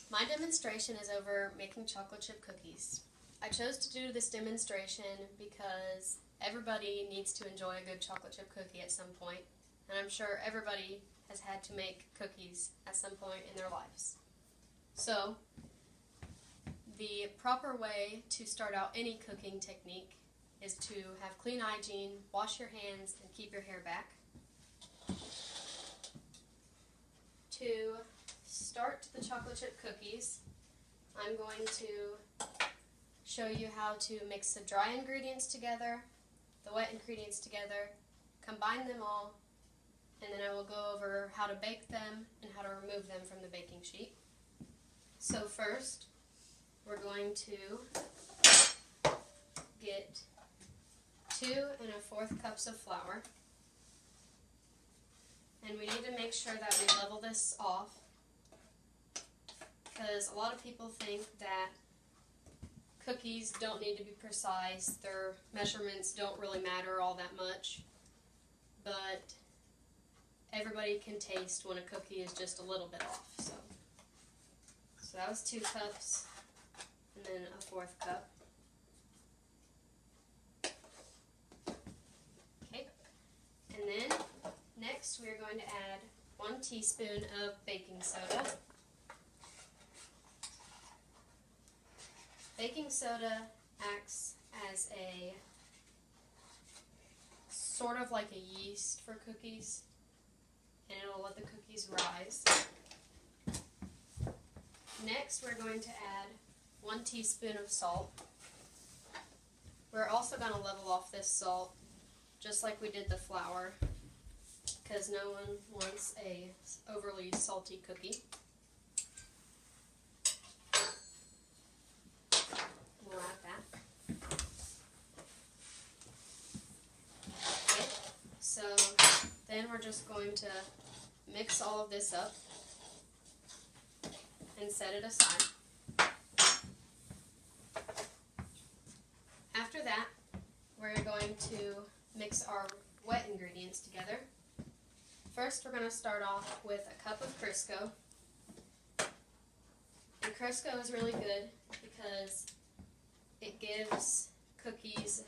My demonstration is over making chocolate chip cookies. I chose to do this demonstration because everybody needs to enjoy a good chocolate chip cookie at some point, and I'm sure everybody has had to make cookies at some point in their lives. So, the proper way to start out any cooking technique is to have clean hygiene, wash your hands, and keep your hair back. To start the chocolate chip cookies, I'm going to show you how to mix the dry ingredients together, the wet ingredients together, combine them all, and then I will go over how to bake them and how to remove them from the baking sheet. So first, we're going to get 2 1/4 cups of flour. And we need to make sure that we level this off, because a lot of people think that cookies don't need to be precise, their measurements don't really matter all that much, but everybody can taste when a cookie is just a little bit off. So that was 2 cups, and then 1/4 cup. Okay, and then next we are going to add 1 teaspoon of baking soda. Baking soda acts as a sort of like a yeast for cookies, and it'll let the cookies rise. Next, we're going to add 1 teaspoon of salt. We're also going to level off this salt just like we did the flour, because no one wants a overly salty cookie. We'll add that. Okay, so then we're just going to mix all of this up and set it aside. After that, we're going to mix our wet ingredients together. First, we're going to start off with a cup of Crisco. And Crisco is really good because it gives cookies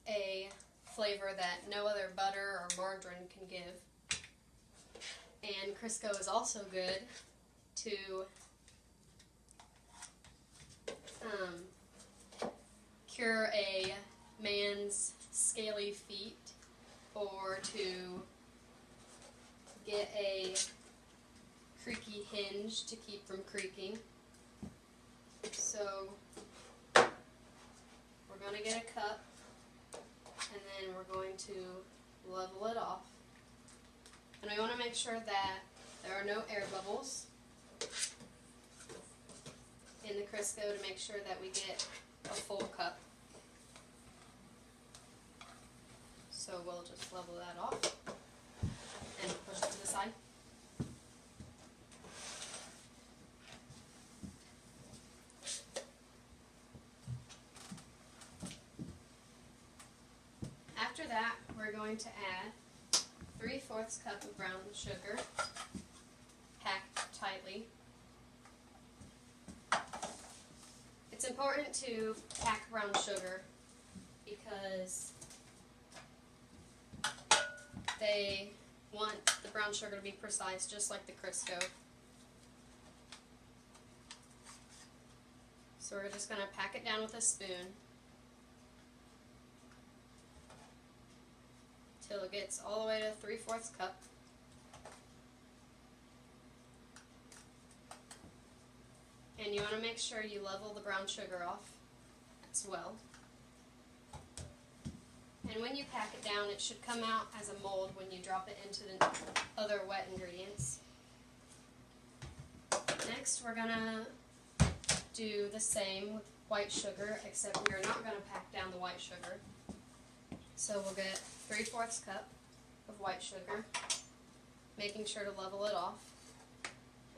a flavor that no other butter or margarine can give. And Crisco is also good to cure a man's scaly feet, or to get a creaky hinge to keep from creaking. So we're going to get a cup, and then we're going to level it off. And we want to make sure that there are no air bubbles in the Crisco to make sure that we get a full cup. So we'll just level that off and push it to the side. After that, we're going to add 3/4 cup of brown sugar, packed tightly. It's important to pack brown sugar because they want the brown sugar to be precise, just like the Crisco. So we're just going to pack it down with a spoon till it gets all the way to 3/4 cup. And you want to make sure you level the brown sugar off as well. And when you pack it down, it should come out as a mold when you drop it into the other wet ingredients. Next, we're going to do the same with white sugar, except we're not going to pack down the white sugar. So we'll get 3/4 cup of white sugar, making sure to level it off,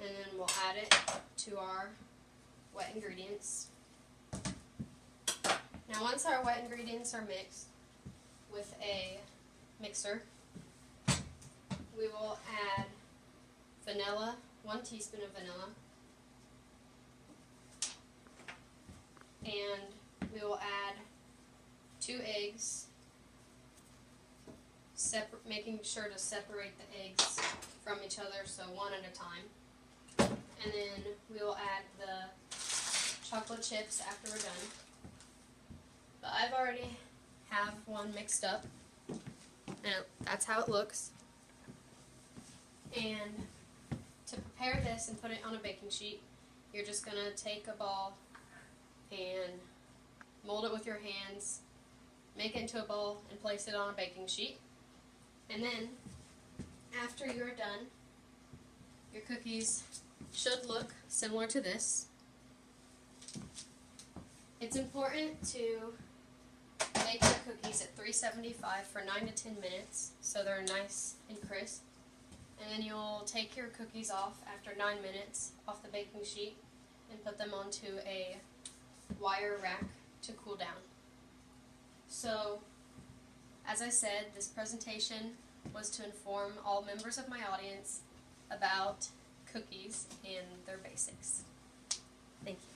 and then we'll add it to our wet ingredients. Now once our wet ingredients are mixed with a mixer, we will add vanilla, 1 teaspoon of vanilla, and we will add 2 eggs, making sure to separate the eggs from each other, so one at a time. And then we will add the chocolate chips after we're done. But I've already have one mixed up, and that's how it looks. And to prepare this and put it on a baking sheet, you're just going to take a ball and mold it with your hands, make it into a ball, and place it on a baking sheet. And then, after you're done, your cookies should look similar to this. It's important to bake your cookies at 375 for 9 to 10 minutes so they're nice and crisp. And then you'll take your cookies off after 9 minutes off the baking sheet and put them onto a wire rack to cool down. So, as I said, this presentation was to inform all members of my audience about cookies and their basics. Thank you.